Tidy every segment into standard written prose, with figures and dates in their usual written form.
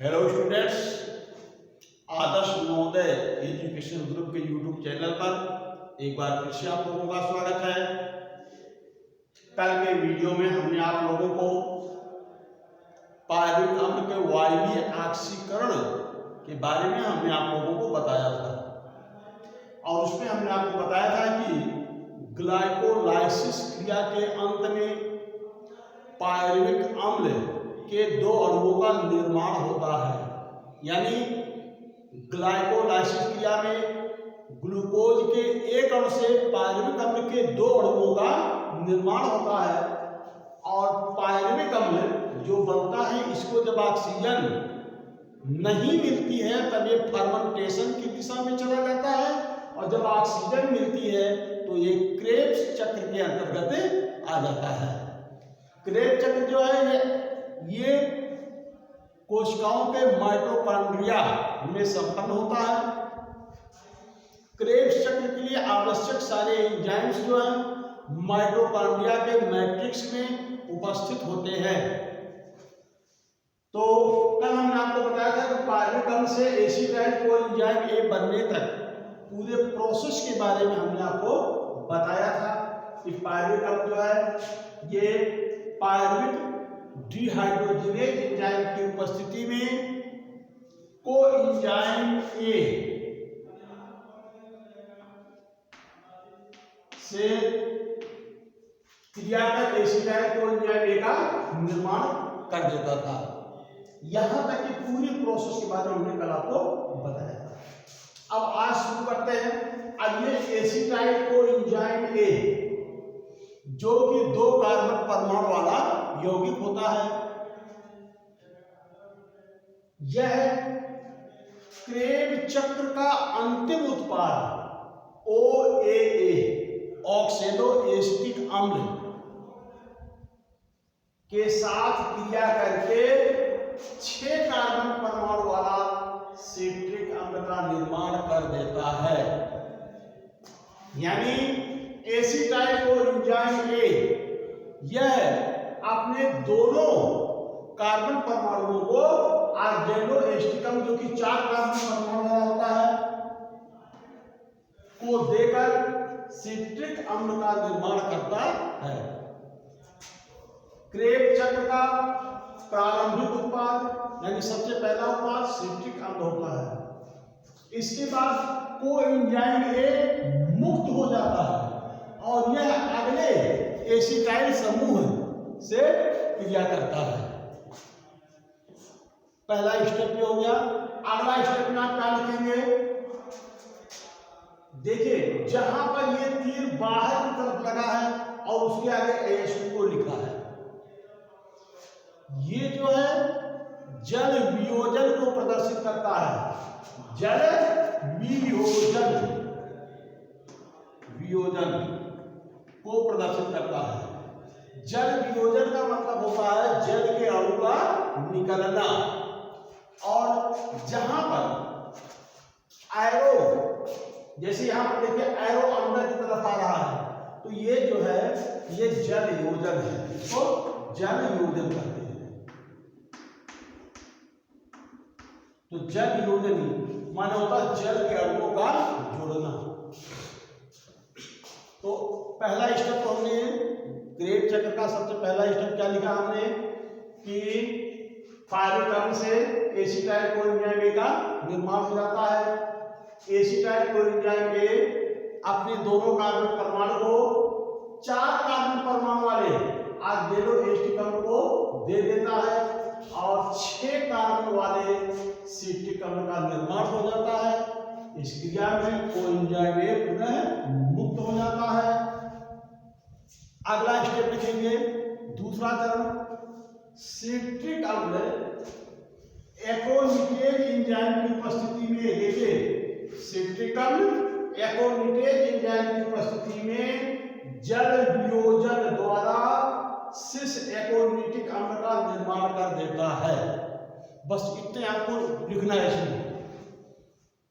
Hello students, आदर्श Navodaya education group के YouTube channel पर एक बार फिर से आप लोगों का स्वागत है। कल के वीडियो में हमने आप लोगों को पायरुविक अम्ल के वायवीय ऑक्सीकरण के बारे में हमने आप लोगों को बताया था और उसमें हमने आपको बताया था कि ग्लाइकोलाइसिस क्रिया के अंत में पायरुविक अम्ल के दो अणुओं का निर्माण होता है। यानी ग्लाइकोलाइसिस क्रिया में ग्लूकोज के एक अणु से पायरुविक अम्ल के दो अणुओं का निर्माण होता है और पायरुविक अम्ल जो बनता है इसको जब ऑक्सीजन नहीं मिलती है तब ये फर्मेंटेशन की दिशा में चला जाता है और जब ऑक्सीजन मिलती है तो ये क्रेब्स चक्र के अंतर्गत आ जाता है। क्रेब्स चक्र जो है ये कोशिकाओं के माइटोकॉन्ड्रिया में संपन्न होता है। क्रेब्स चक्र के लिए आवश्यक सारे एंजाइम्स जो हैं माइटोकॉन्ड्रिया के मैट्रिक्स में उपस्थित होते हैं। तो कल हमने आपको बताया था कि पायरुविक अम्ल से एसिटाइल कोएंजाइम ए बनने तक पूरे प्रोसेस के बारे में हमने आपको बताया था कि पायरुविक अम्ल जो है ये पायरुविक डिहाइड्रोजिनेज एंजाइम की उपस्थिति में कोएंजाइम ए से क्रिया कर एसिटाइल कोएंजाइम ए का निर्माण कर देता था। यहां तक कि पूरी प्रोसेस के बारे में हमने कल आपको बताया था। अब आज शुरू करते हैं। अब ये एसिटाइल कोएंजाइम ए जो कि दो कार्बन परमाणु वाला यौगिक होता है, यह क्रेब चक्र का अंतिम उत्पाद OAA ऑक्सेलो एसिटिक अम्ल के साथ क्रिया करके 6 कार्बन परमाणु वाला सिट्रिक अम्ल का निर्माण कर देता है। यानी एसिटाइल कोएंजाइम ए यह अपने दोनों कार्बन परमाणुओं को ऑक्सेलो एसिटिकम जो कि 4 कार्बन परमाणु वाला होता है को देकर सिट्रिक अम्ल का निर्माण करता है। क्रेब चक्र का प्रारंभिक उत्पाद यानी सबसे पहला उत्पाद सिट्रिक अम्ल होता है। इसके बाद कोएंजाइम ए मुक्त हो जाता है और यह अगले एसिटाइल समूह से क्रिया करता है। पहला स्टेप ये हो गया। अगला स्टेप में आप क्या लिखेंगे? देखिए जहां पर ये तीर बाहर की तरफ लगा है और उसके आगे ASO लिखा है, ये जो है जल वियोजन को प्रदर्शित करता है। जल वियोजन को प्रदर्शित करता है। जल वियोजन का मतलब होता है जल के अणु का निकलना। और जहां पर एरो, जैसे यहां पर देखिए एरो अंदर की तरफ आ रहा है तो ये जो है ये जल योजन है, इसको जल योजन कहते हैं। तो जल योजन माने होता है जल के अणुओं का जोड़ना। तो पहला स्टेप तो हमने क्रेब चक्र का सबसे पहला स्टेप क्या लिखा हमने कि पायरुविक अम्ल से एसिटाइल कोएंजाइम ए का निर्माण हो जाता है। एसिटाइल कोएंजाइम ए अपने दोनों कार्बन परमाणु को 4 कार्बन परमाणु वाले ऑक्सेलो एसिटिक अम्ल को दे देता है और 6 कार्बन वाले सिट्रिक अम्ल का निर्माण हो जाता है। इस क्रिया में कोएंजाइम ए पुनः मुक्त हो जाता है। अगला स्टेप लिखेंगे, दूसरा चरण, सिट्रिक अम्ल एकोनिटेज एंजाइम की उपस्थिति में, देखिए सिट्रिक अम्ल एकोनिटेज एंजाइम की उपस्थिति में जल वियोजन द्वारा सिस एकोनिटिक अम्ल का निर्माण कर देता है। बस इतने आपको लिखना है इसमें।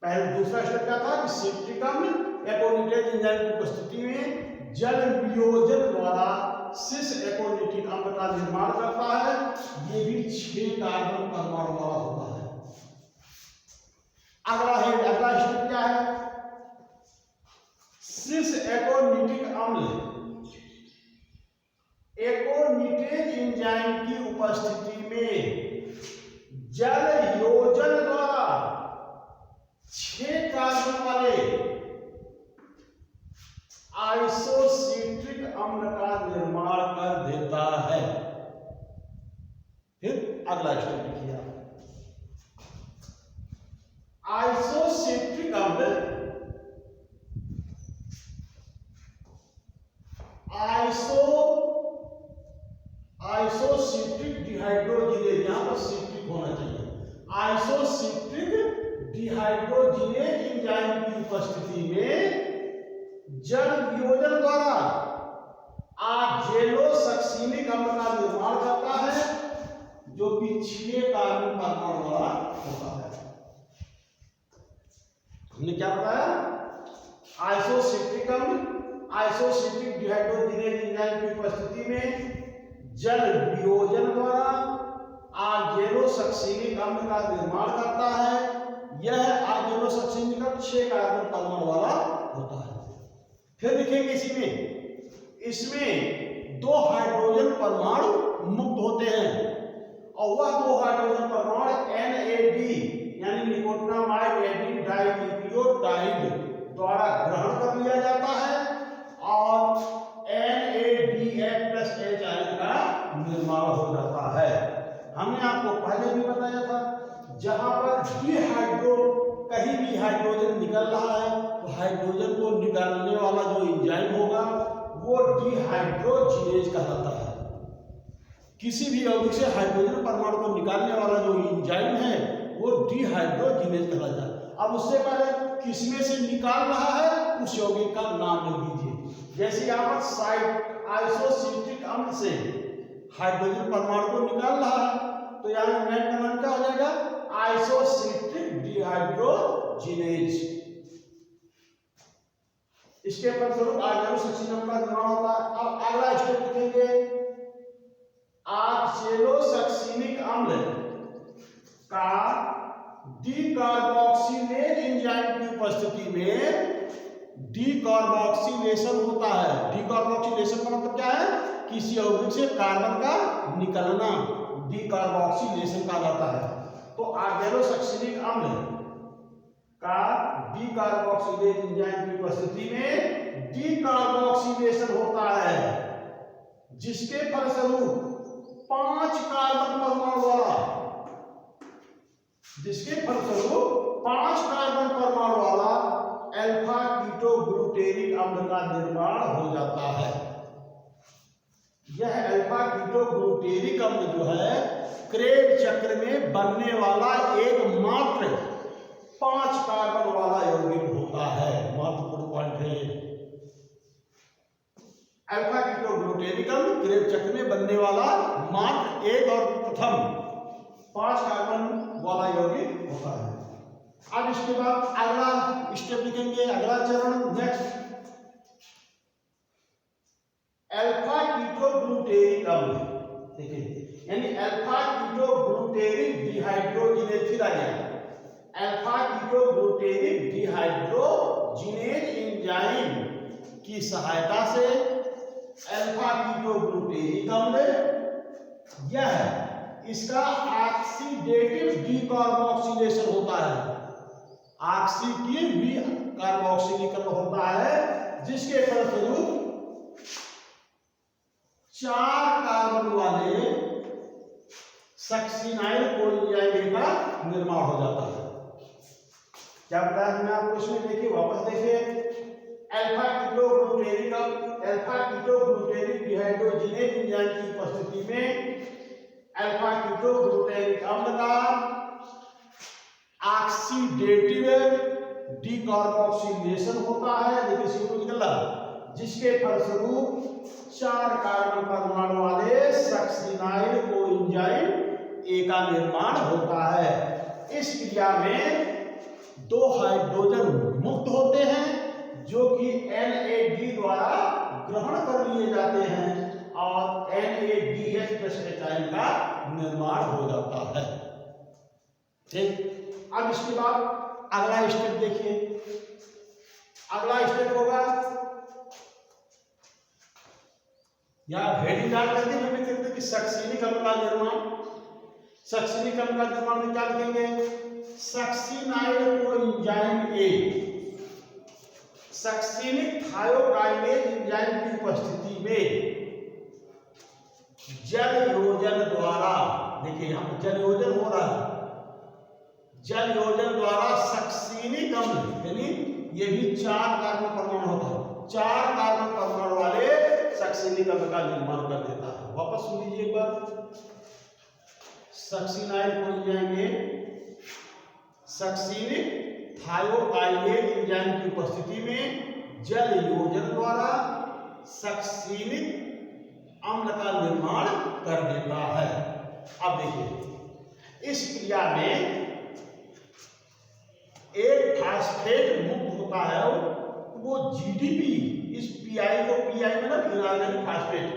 पहले दूसरा स्टेप क्या था कि सिट्रिक अम्ल एकोनिटेज एंजाइम की उपस्थिति में जल वियोजन द्वारा सिस एकोनिटिक अम्ल का निर्माण करता है। ये भी 6 कार्बन परमाणु वाला होता है। अगला स्टेप क्या है? सिस एकोनिटिक अम्ल एकोनिटेज एंजाइम की उपस्थिति में जल योजन द्वारा 6 कार्बन वाले आइसोसिट्रिक अम्ल का निर्माण कर देता है। फिर अगला स्टेप लिखिए आप। आइसोसिट्रिक अम्ल आइसोसिट्रिक डिहाइड्रोजिनेज, यहां पर सिट्रिक होना चाहिए। आइसोसिट्रिक डिहाइड्रोजिनेज एंजाइम की उपस्थिति में जल वियोजन द्वारा आजेलोसक्सिनिक अम्ल का निर्माण करता है, जो कि 6 कार्बन परमाणु वाला होता है। हमने क्या बताया? आइसोसिट्रिक अम्ल आइसोसिट्रिक डिहाइड्रोजिनेज एंजाइम की उपस्थिति में जल वियोजन द्वारा आजेलोसक्सिनिक अम्ल का निर्माण करता है। यह आजेलोसक्सिनिक अम्ल 6 कार्बन परमाणु वाला होता है। फिर लिखेंगे इसमें 2 हाइड्रोजन परमाणु मुक्त होते हैं, और वह 2 हाइड्रोजन परमाणु NAD यानी निकोटिनामाइड एडिन डाइन्यूक्लियोटाइड द्वारा ग्रहण कर लिया जाता है, और NADH+ H का निर्माण हो जाता है। हमने आपको पहले भी बताया था, जहां पर डिहाइड्रो कहीं भी हाइड्रोजन निकल रहा है तो हाइड्रोजन को निकालने वाला जो एंजाइम होगा वो डिहाइड्रोजिनेज कहलाता है। किसी भी यौगिक से हाइड्रोजन परमाणु को निकालने वाला जो एंजाइम है वो डिहाइड्रोजिनेज कहलाता है। अब उससे पहले किसमें से निकाल रहा है उस यौगिक का नाम लिख दीजिए। जैसे यहाँ पर आइसोसिट्रिक अम्ल से हाइड्रोजन परमाणु को निकाल रहा है तो यहाँ एंजाइम का नाम क्या हो जाएगा? Isocitric dehydrogenase. इसके फलस्वरूप आजेलोसक्सिनिक अम्ल का निर्माण होता है। अब अगला स्टेप लिखेंगे, आजेलोसक्सिनिक अम्ल का डीकार्बोक्सिलेज एंजाइम की उपस्थिति में डीकार्बोक्सिलेशन होता है। डीकार्बोक्सिलेशन का मतलब क्या है? किसी यौगिक से कार्बन का निकलना डीकार्बोक्सिलेशन कहा जाता है। तो आजेलोसक्सिनिक अम्ल का डीकार्बोक्सिलेज एंजाइम की उपस्थिति में डीकार्बोक्सिलेशन होता है, जिसके फलस्वरूप 5 कार्बन परमाणु वाला अल्फा कीटोग्लूटेरिक अम्ल का निर्माण हो जाता है। यह अल्फा कीटोग्लूटेरिक अम्ल जो है क्रेब चक्र में बनने वाला एकमात्र 5 कार्बन वाला यौगिक होता है। महत्वपूर्ण पॉइंट है ये। अल्फा कीटोग्लूटेरिक अम्ल क्रेब चक्र में बनने वाला मात्र एक और प्रथम 5 कार्बन वाला यौगिक होता है। अब इसके बाद अगला स्टेप लिखेंगे, अगला चरण नेक्स्ट, अल्फा कीटोग्लूटेरिक अम्ल। देखिए यानी अल्फा कीटोग्लूटेरिक डिहाइड्रोजिनेज, फिर आ गया अल्फा कीटोग्लूटेरिक डिहाइड्रोजिनेज एंजाइम की सहायता से अल्फा कीटोग्लूटेरिक अम्ल यह इसका ऑक्सीडेटिव डीकार्बोक्सिलेशन होता है। ऑक्सीडेटिव कार्बोक्सिलीकरण होता है, जिसके फलस्वरूप 4 कार्बन वाले सक्सिनाइल कोएंजाइम का निर्माण हो जाता है। क्या बताया हमने आपको इसमें? देखिए वापस देखिए, अल्फा कीटोग्लूटेरिक डिहाइड्रोजिनेज एंजाइम की उपस्थिति में अल्फा कीटोग्लूटेरिक अम्ल का ऑक्सीडेटिव डीकार्बोक्सिलेशन होता है, देखिए सीओ निकल रहा, जिसके फलस्वरूप 4 कार्बन परमाणु वाले सक्सिनाइल कोएंजाइम ए का निर्माण होता है। इस क्रिया में 2 हाइड्रोजन मुक्त होते हैं, जो कि NAD द्वारा ग्रहण कर लिए जाते हैं, और NADH+ का निर्माण हो जाता है। ठीक, अब इसके बाद अगला स्टेप देखिए, अगला स्टेप होगा यहाँ हेडिंग डाल करके हम लिखते हैं कि सक्सीनिक अम्ल का निर्माण। सक्सीनिक अम्ल का निर्माण में क्या लिखेंगे? Succinyl coenzyme A, succinic thiokinase enzyme की उपस्थिति में जल योजन द्वारा, देखिए यहाँ पर जल योजन हो रहा है, जल योजन द्वारा सक्सीनिक अम्ल, यानी ये भी 4 कार्बन परमाणु होता है, 4 कार्बन परमाणु वाले सक्सीनिक अम्ल का निर्माण कर देता है। वापस सुन लीजिए एक बार, succinyl coenzyme A succinic thiokinase enzyme की उपस्थिति में जल योजन द्वारा सक्सीनिक अम्ल का निर्माण कर देता है। अब देखिए इस क्रिया में एक फास्फेट मुक्त होता है, वो जीडीपी, इस पीआई को, पीआई मतलब इनऑर्गेनिक फास्फेट,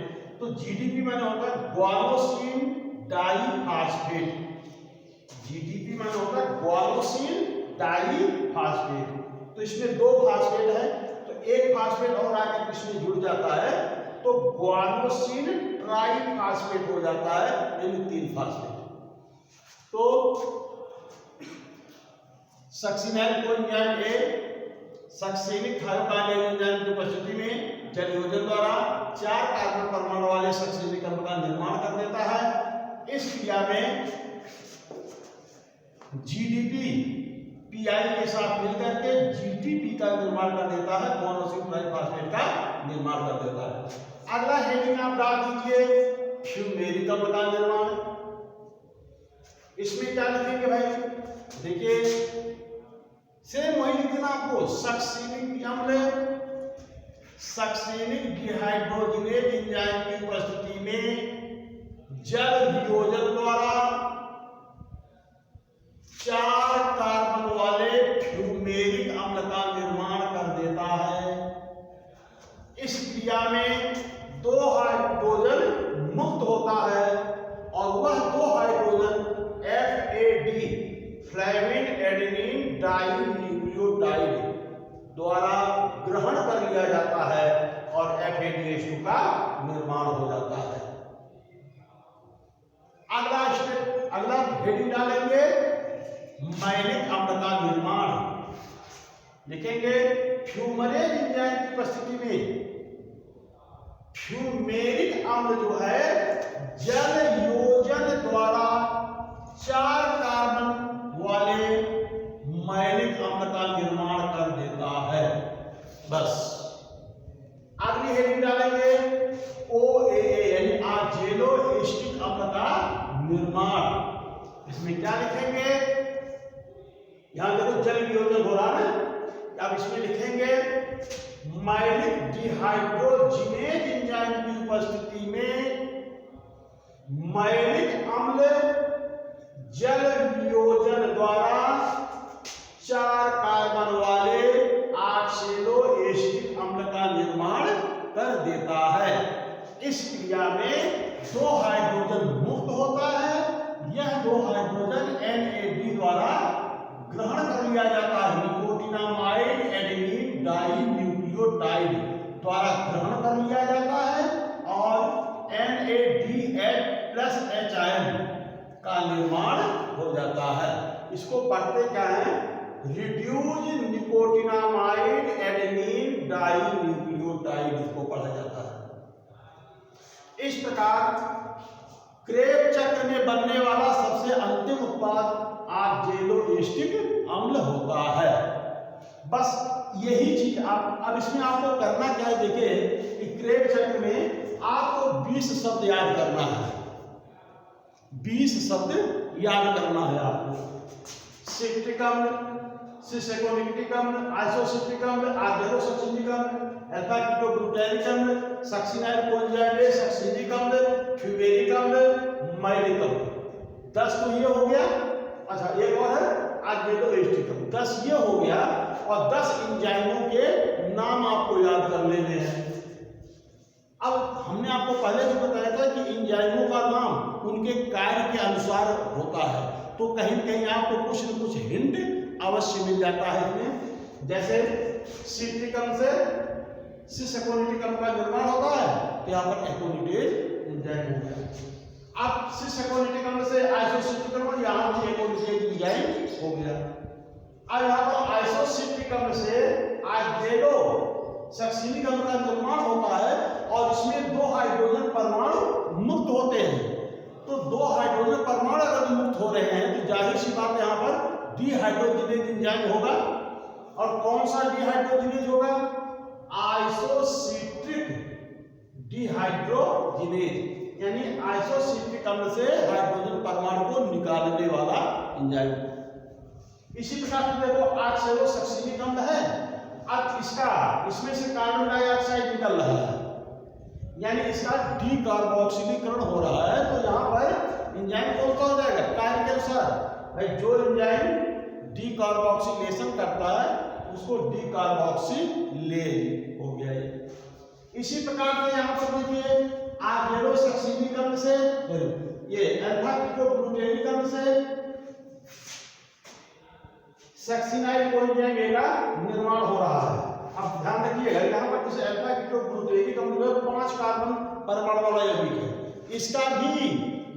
तो जीडीपी माने होता है ग्वानोसिन डाइफास्फेट, जीडीपी माने होता है ग्वानोसिन डाइफास्फेट। तो इसमें 2 फास्फेट है, तो एक फास्फेट और आकर इसमें जुड़ जाता है तो ग्वानोसिन ट्राइफास्फेट हो जाता है, यानी 3 फास्फेट। तो succinyl coenzyme A succinic thiokinase enzyme की उपस्थिति में जल योजन द्वारा 4 कार्बन परमाणु वाले सक्सीनिक अम्ल का निर्माण कर देता है। इस क्रिया में जीडीपी पीआई के साथ मिलकर के जीटीपी का निर्माण कर देता है, ग्वानोसिन ट्राइफास्फेट का निर्माण कर देता है। अगला हेडिंग आप डाल दीजिए फ्यूमेरिक अम्ल का निर्माण। इसमें क्या लिखेंगे भाई? देखिए सेम वही लिखना आपको, सक्सीनिक अम्ल सक्सीनिक डिहाइड्रोजिनेज एंजाइम की उपस्थिति में जल वियोजन द्वारा 4 कार्बन वाले फ्यूमेरिक अम्ल का निर्माण कर देता है। इस क्रिया में 2 हाइड्रोजन मुक्त होता है और वह 2 hydrogen FAD flavin adenine dinucleotide द्वारा ग्रहण कर लिया जाता है और FADH2 का निर्माण हो जाता है। अगला स्टेप, अगला हेडिंग डालेंगे मैलिक अम्ल का निर्माण। लिखेंगे फ्यूमरेज एंजाइम की उपस्थिति में फ्यूमेरिक अम्ल जो है जल योजन द्वारा 4 कार्बन वाले मैलिक अम्ल का निर्माण कर देता है। बस अगली हेडिंग डालेंगे OAA यानी आजेलो एस्टिक अम्ल का निर्माण। इसमें क्या लिखेंगे? यहां देखो जल वियोजन हो रहा है, अब इसमें लिखेंगे मैलिक डिहाइड्रोजिनेज एंजाइम की उपस्थिति में मैलिक अम्ल जल वियोजन द्वारा 4 कार्बन वाले ऑक्सेलो एस्टिक अम्ल का निर्माण कर देता है। इस क्रिया में 2 हाइड्रोजन मुक्त होता है, यह 2 हाइड्रोजन NAD द्वारा ग्रहण कर लिया जाता है, निकोटिनामाइड एडेनिन डाइन्यूक्लियोटाइड द्वारा ग्रहण कर लिया जाता है और NADH+H का निर्माण हो जाता है। इसको पढ़ते क्या है? रिड्यूज निकोटिनामाइड एडेनिन डाइन्यूक्लियोटाइड, इसको पढ़ा जाता है। इस प्रकार क्रेब चक्र में बनने वाला सबसे अंतिम उत्पाद आक्जेलो एस्टिक अम्ल होता है। बस यही चीज अब इसमें आपको करना क्या है? देखिए कि क्रेब चक्र में आपको 20 शब्द याद करना है, 20 शब्द याद करना है आपको। सिट्रिक अम्ल, सिस्टेकोनिक अम्ल, आइसोसिट्रिक अम्ल, आर्गेनोसक्सिनिक अम्ल, अल्फा कीटोग्लूटारिक अम्ल, सक्सीनाइल कोएंजाइम ए सक्सीनिक अम्ल, फ्यूमेरिक अम्ल, मैलिक अम्ल। 10 तो ये हो गया। अच्छा एक और है आर्गेनो एस्टिक अम्ल। 10 ये हो गया और 10 एंजाइमों के नाम आपको याद कर लेने हैं। अब हमने आपको पहले भी बताया था कि एंजाइमों का नाम उनके कार्य के अनुसार होता है, तो कहीं न कहीं आपको कुछ न कुछ हिंट अवश्य मिल जाता है इसमें। जैसे सिट्रिक अम्ल से सिस एकोनिटिक अम्ल का निर्माण होता है, तो यहाँ पर एकोनिटेज एंजाइम हो गया। अब सिस एकोनिटिक अम्ल से आइसोसिट्रिक अम्ल, यहाँ भी एकोनिटेज एंजाइम हो गया। अब यहाँ पर आइसोसिट्रिक अम्ल से आइडेलो सक्सिनिक अम्ल का निर्माण होता है और इसमें 2 हाइड्रोजन परमाणु मुक्त होते हैं। तो 2 हाइड्रोजन परमाणु अगर मुक्त हो रहे हैं तो जाहिर सी बात यहाँ पर डिहाइड्रोजिनेज एंजाइम होगा। और कौन सा डिहाइड्रोजिनेज होगा? आइसोसिट्रिक डिहाइड्रोजिनेज, यानी आइसोसिट्रिक अम्ल से हाइड्रोजन परमाणु को निकालने वाला एंजाइम। इसी प्रकार से देखो ऑक्सैलो सक्सिनिक अम्ल है, अब इसमें से कार्बन डाइऑक्साइड निकल रहा है, यानी इसका डीकार्बोक्सिलीकरण हो रहा है। तो यहाँ पर एंजाइम कौन सा हो जाएगा? कार्य के अनुसार भाई जो एंजाइम डीकार्बोक्सिलेशन करता है उसको डीकार्बोक्सिलेज हो गया ये। इसी प्रकार से यहाँ पर देखिए आर्गेलो सक्सिनिक अम्ल से ये अल्फा कीटोग्लूटेनिक अम्ल से सक्सिनाइल कोएंजाइम का निर्माण हो रहा है। अब ध्यान रखिएगा यहाँ पर जैसे अल्फा कीटोग्लूटेनिक अम्ल में 5 कार्बन परमाणु वाला यौगिक है, इसका भी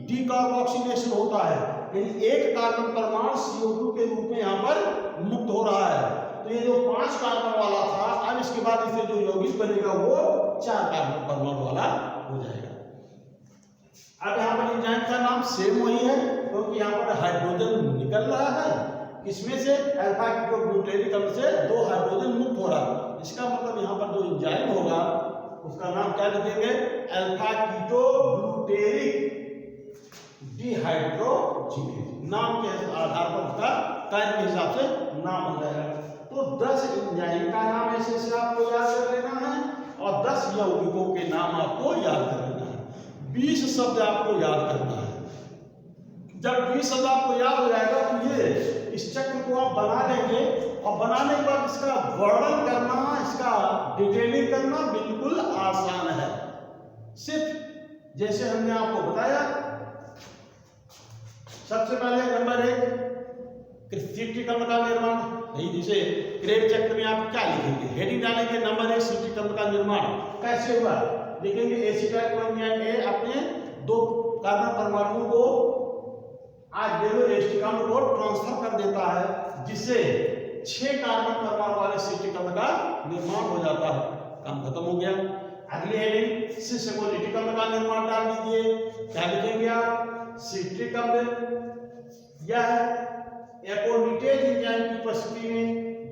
डीकार्बोक्सिलेशन होता है, यानी 1 कार्बन परमाणु CO2 के रूप में यहाँ पर मुक्त हो रहा है। तो ये जो 5 कार्बन वाला था, अब इसके बाद इसे जो यौगिक बनेगा वो 4 कार्बन परमाणु वाला हो जाएगा। अब यहाँ पर एंजाइम का नाम सेम वही है, क्योंकि यहाँ पर हाइड्रोजन निकल रहा है, इसमें से अल्फा कीटोग्लूटेनिक अम्ल से 2 हाइड्रोजन मुक्त हो रहा है। इसका मतलब यहाँ पर जो एंजाइम होगा उसका नाम क्या लिखेंगे? Alpha ketoglutenic dehydrogenase. नाम के आधार पर उसका कार्य के हिसाब से नाम हो जाएगा। तो 10 एंजाइम का नाम ऐसे आपको याद कर लेना है और 10 यौगिकों के नाम आपको याद कर लेना है। 20 शब्द आपको याद करना है। जब 20 शब्द आपको याद हो जाएगा तो ये इस चक्र को आप बना लेंगे और बनाने के बाद इसका वर्णन करना, इसका डिटेलिंग करना बिल्कुल आसान है। सिर्फ जैसे हमने आपको बताया, सबसे पहले नंबर 1 सिट्रिक अम्ल का निर्माण, नहीं जैसे क्रेग चक्र में आप क्या लिखेंगे? हेडिंग डालेंगे नंबर 1 सिट्रिक अम्ल का निर्माण कैसे हुआ, लिखेंगे एसिटाइल कोएंजाइम ए अपने 2 कार्बन परमाणुओं को आर्गेलो एसिटिक अम्ल को ट्रांसफर कर देता है, जिससे 6 कार्बन परमाणु वाले सिट्रिक अम्ल का निर्माण हो जाता है। काम खत्म हो गया। अगली हेडिंग सिस एकोनिटिक अम्ल का निर्माण डाल दीजिए। क्या लिखेंगे आप? सिट्रिक अम्ल यह एकोनिटेज एंजाइम की उपस्थिति में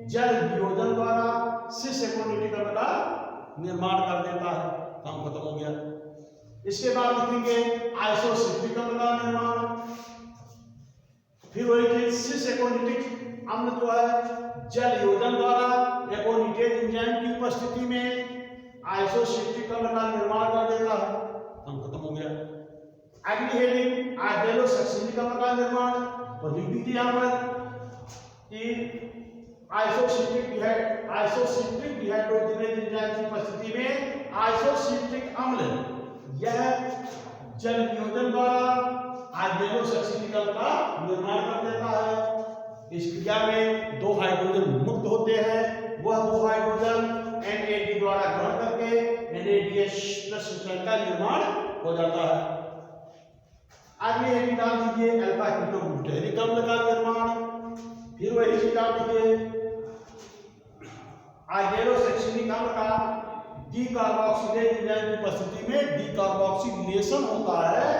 जल वियोजन द्वारा सिस एकोनिटिक अम्ल का निर्माण कर देता है। काम खत्म हो गया। इसके बाद लिखेंगे आइसोसिट्रिक अम्ल का निर्माण। फिर वही चीज सिस एकोनिटिक अम्ल जो है जल योजन द्वारा एकोनिटेज एंजाइम की उपस्थिति में आइसोसिट्रिक अम्ल का निर्माण कर देता है। काम खत्म हो गया। अगली हेडिंग आर्गेलो सक्सिनिक अम्ल का निर्माण, तो लिख दीजिए यहाँ पर कि आइसोसिट्रिक डिहाइड्रोजिनेज एंजाइम की उपस्थिति में आइसोसिट्रिक अम्ल यह जल वियोजन द्वारा आर्गेलो सक्सिनिक अम्ल का निर्माण कर देता है। इस क्रिया में 2 हाइड्रोजन मुक्त होते हैं, वह 2 हाइड्रोजन NAD द्वारा ग्रहण करके NADH+ का निर्माण हो जाता है। आगे हेडिंग डाल दीजिए अल्फा कीटोग्लूटेनिक अम्ल का निर्माण। फिर वही चीज डाल दीजिए आर्गेलो सक्सिनिक अम्ल का डीकार्बोक्सिलेज एंजाइम की उपस्थिति में डीकार्बोक्सिलेशन होता है,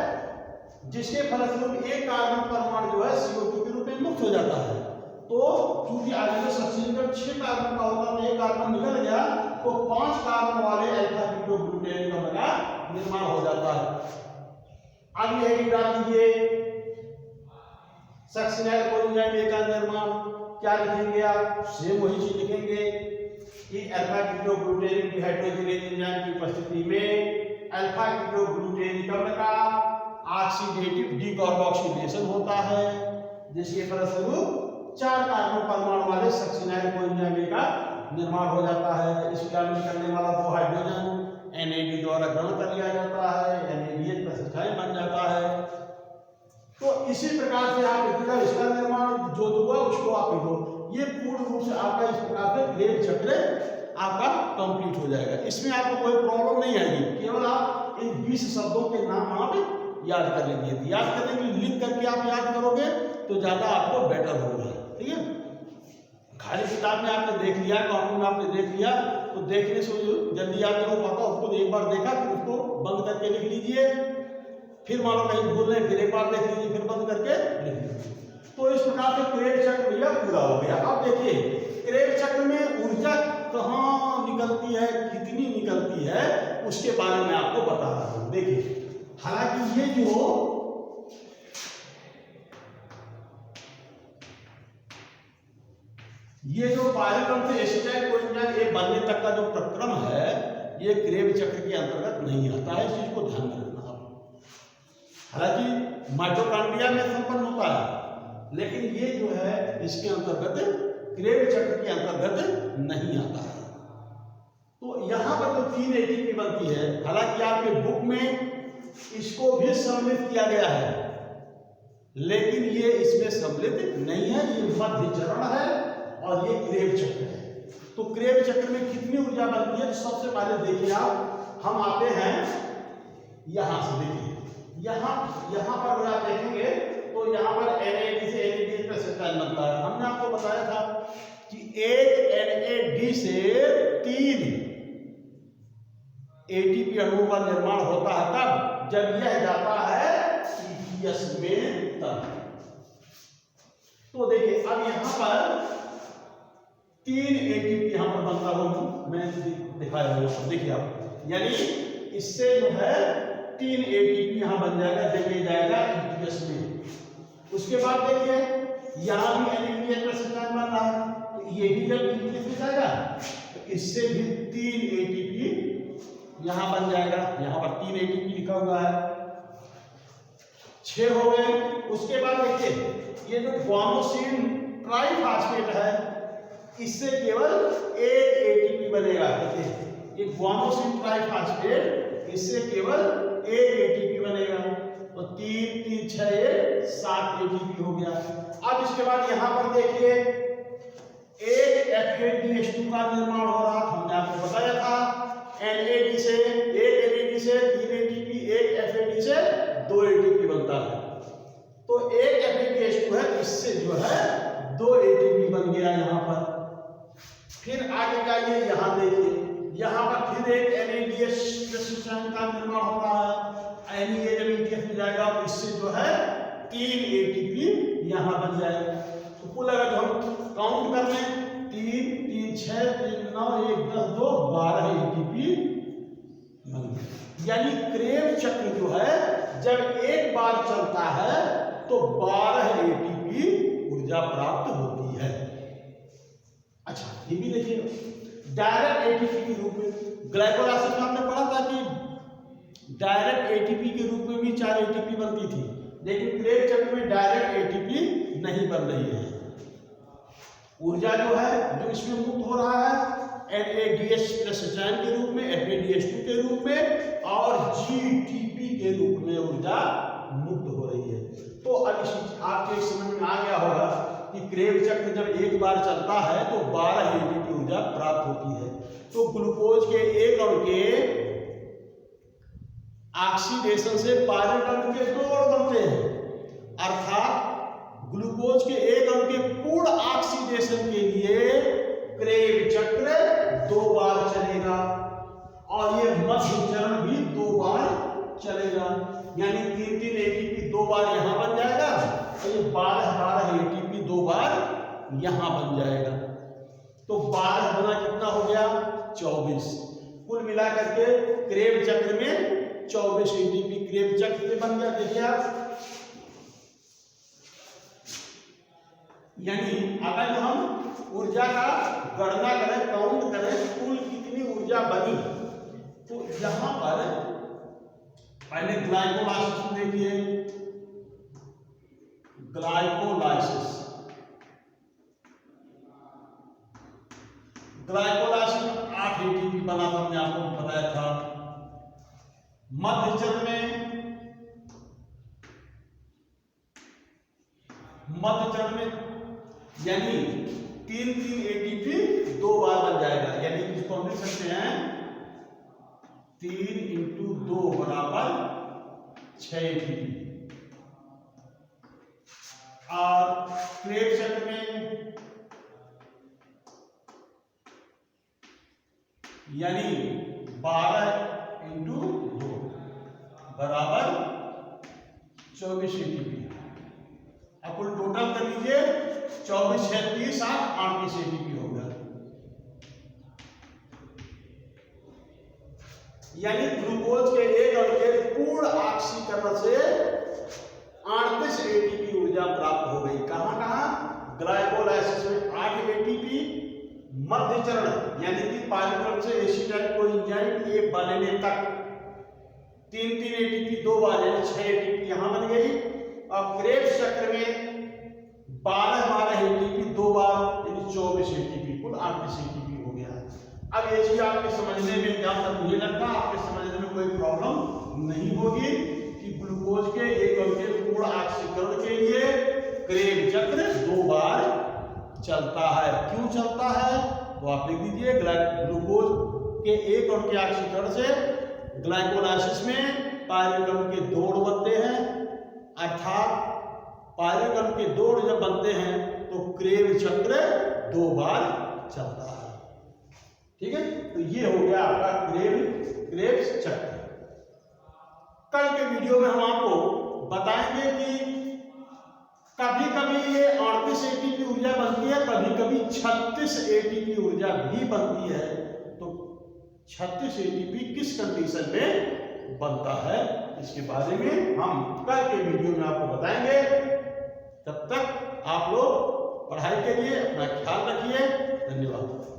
जिसके फलस्वरूप 1 कार्बन परमाणु जो है CO2 के रूप में मुक्त हो जाता है। तो चूंकि आर्गेलो सक्सिनिक अम्ल 6 कार्बन का होता है, 1 कार्बन निकल गया तो 5 कार्बन वाले अल्फा कीटोग्लूटेनिक अम्ल का निर्माण हो जाता है। अगली हेडिंग डाल दीजिए सक्सिनाइल कोएंजाइम ए का निर्माण। क्या लिखेंगे आप? सेम वही चीज लिखेंगे कि अल्फा कीटोग्लूटेनिक डिहाइड्रोजिनेज एंजाइम की उपस्थिति में अल्फा कीटोग्लूटेनिक अम्ल का ऑक्सीडेटिव डीकार्बोक्सिलेशन होता है, जिसके फलस्वरूप 4 कार्बन परमाणु वाले सक्सिनाइल कोएंजाइम ए का निर्माण हो जाता है। इस क्रिया में करने वाला 2 हाइड्रोजन NAD द्वारा ग्रहण कर लिया जाता है, NADH+ बन जाता है। तो इसी प्रकार से आप लिखिएगा इसका निर्माण जो होगा उसको आप लिखो। ये पूर्ण रूप से आपका इस प्रकार से क्रेब चक्र आपका कंप्लीट हो जाएगा। इसमें आपको कोई प्रॉब्लम नहीं आएगी, केवल आप इन 20 शब्दों के नाम आप याद कर लेंगे। याद करने के लिए लिख करके आप याद करोगे तो ज्यादा आपको बेटर होगा। ठीक है, खाली किताब में आपने देख लिया, कॉपी में आपने देख लिया, तो देखने से जल्दी याद नहीं हो पाता। उसको एक बार देखा फिर उसको बंद करके लिख लीजिए, फिर मान लो कहीं भूल रहे फिर एक बार देख लीजिए, फिर बंद करके लिख लीजिए। तो इस प्रकार से क्रेब चक्र भैया पूरा हो गया। अब देखिए क्रेब चक्र में ऊर्जा कहाँ निकलती है, कितनी निकलती है, उसके बारे में आपको बता रहा हूं। देखिए, हालांकि ये जो पायरेटम से एसिटाइल कोएंजाइम ए बनने तक का जो प्रक्रम है, ये क्रेब चक्र के अंतर्गत नहीं आता है। इस चीज को ध्यान में रखना आप। हालांकि माइटोकॉन्ड्रिया में संपन्न होता है, लेकिन ये जो है इसके अंतर्गत क्रेब चक्र के अंतर्गत नहीं आता है। तो यहाँ पर जो 3 एटीपी बनती है, हालांकि आपके बुक में इसको भी सम्मिलित किया गया है, लेकिन ये इसमें सम्मिलित नहीं है। ये मध्य चरण है और ये क्रेब चक्र है। तो क्रेब चक्र में कितनी ऊर्जा बनती है, तो सबसे पहले देखिए आप, हम आते हैं यहां से। देखिए यहां पर अगर आप देखेंगे तो यहां पर NAD से NADH एसिटाइल बनता है। हमने आपको बताया था कि एक NAD से 3 ATP अणुओं का निर्माण होता है। तब जब यह जाता है EPS में तब। तो देखिए अब यहां पर 3 ATP यहां पर बनता हुआ मैं दिखाया हूं, देखिए आप, यानी इससे जो है 3 ATP यहां बन जाएगा जब ये जाएगा EPS में। उसके बाद देखिए यहां भी NADH एसिटाइल बन रहा है, तो ये भी जब EPS में जाएगा तो इससे भी 3 ATP यहां बन जाएगा। यहां पर 3 ATP लिखा हुआ है, 6 हो गए। उसके बाद देखिए ये जो ग्वानोसिन ट्राइफॉस्फेट है, इससे केवल 1 ATP बनेगा। देखिए ये ग्वानोसिन ट्राइफॉस्फेट, इससे केवल 1 ATP बनेगा। तो 3 3 6 7 ATP हो गया। अब इसके बाद यहां पर देखिए एक FADH2 का निर्माण हो रहा था, हमने आपको बताया था। NAD से 1 NAD से 3 ATP, एक FAD से 2 ATP बनता है। तो एक FADH2 है, इससे जो है 2 ATP बन गया यहां पर। फिर आगे जाइए, यहां देखिए यहां पर फिर एक NADH एसिटाइल का निर्माण हो रहा है। NAD जब EPS में जाएगा तो इससे जो है 3 ATP यहां बन जाएगा। तो कुल अगर हम काउंट कर लें 3 3 6 3 9 1 10 2 12 ATP बन गए। यानी क्रेब चक्र जो है जब एक बार चलता है तो 12 ATP ऊर्जा प्राप्त होती है। अच्छा, ये भी देखिए डायरेक्ट ATP के रूप में ग्लाइकोलाइसिस में हमने पढ़ा था कि डायरेक्ट ATP के रूप में भी 4 ATP बनती थी, लेकिन क्रेब चक्र में डायरेक्ट ATP नहीं बन रही है। ऊर्जा जो है जो इसमें मुक्त हो रहा है NADH प्लस एसिटाइल के रूप में, FADH2 के रूप में और GTP के रूप में ऊर्जा मुक्त हो रही है। तो अब आपके समझ में आ गया होगा कि क्रेब चक्र जब एक बार चलता है तो 12 ATP ऊर्जा प्राप्त होती है। तो ग्लूकोज के एक अणु के ऑक्सीडेशन से पायरेट के 2 अणु बनते हैं, अर्थात ग्लूकोज के एक अणु के पूर्ण ऑक्सीडेशन के लिए क्रेब चक्र 2 बार चलेगा और ये मध्य चरण भी 2 बार चलेगा। यानी 3 3 ATP 2 बार यहां बन जाएगा और ये 12 ATP 2 बार यहां बन जाएगा। तो 12 गुना कितना हो गया 24। कुल मिला करके क्रेब चक्र में 24 ATP क्रेब चक्र से बन गया। देखिए आप, यानी अगर हम ऊर्जा का गणना करें, काउंट करें कुल कितनी ऊर्जा बनी, तो यहां पर पहले ग्लाइकोलाइसिस देखिए, ग्लाइकोलाइसिस में 8 ATP बना था, हमने आपको बताया था। मध्य चरण में यानी 3 एटीपी 2 बार बन जाएगा, यानी कि इसको हम लिख सकते हैं 3 × 2 बराबर 6 एटीपी। और क्रेब चक्र में यानी 12 × 2 बराबर 24 एटीपी। अब कुल टोटल कर लीजिए, 24 × 6 30 38 एटीपी होगा। यानी ग्लूकोज के एक अणु के पूर्ण ऑक्सीकरण से 38 एटीपी ऊर्जा प्राप्त हो गई। कहां ग्लाइकोलाइसिस में 8 एटीपी, मध्य चरण यानी कि पाइरुवेट से एसिटाइल कोएंजाइम ए बनने तक 3 एटीपी 2 बार यानी 6 एटीपी यहां बन गई। और क्रेब्स चक्र में 12 एटीपी 2 बार यानी 24 एटीपी, कुल 38 एटीपी हो गया। अब ये चीज आपके समझने में क्या तक मुझे लगता है आपके समझने में कोई प्रॉब्लम नहीं होगी कि ग्लूकोज के एक अणु के पूर्ण ऑक्सीकरण के लिए क्रेब चक्र 2 बार चलता है। क्यों चलता है तो आप लिख दीजिए, ग्लूकोज के एक अणु के ऑक्सीकरण से ग्लाइकोलाइसिस में पायरुवेट अणु के 2 अणु बनते हैं, अर्थात पायरुवेट अणु के 2 अणु जब बनते हैं तो क्रेब चक्र 2 बार चलता है। ठीक है, तो ये हो गया आपका क्रेब्स चक्र। कल के वीडियो में हम आपको बताएंगे कि कभी कभी ये 38 एटीपी ऊर्जा बनती है, कभी कभी 36 एटीपी ऊर्जा भी बनती है। तो 36 एटीपी किस कंडीशन में बनता है, इसके बारे में हम कल के वीडियो में आपको बताएंगे। तब तक आप लोग पढ़ाई के लिए अपना ख्याल रखिए। धन्यवाद।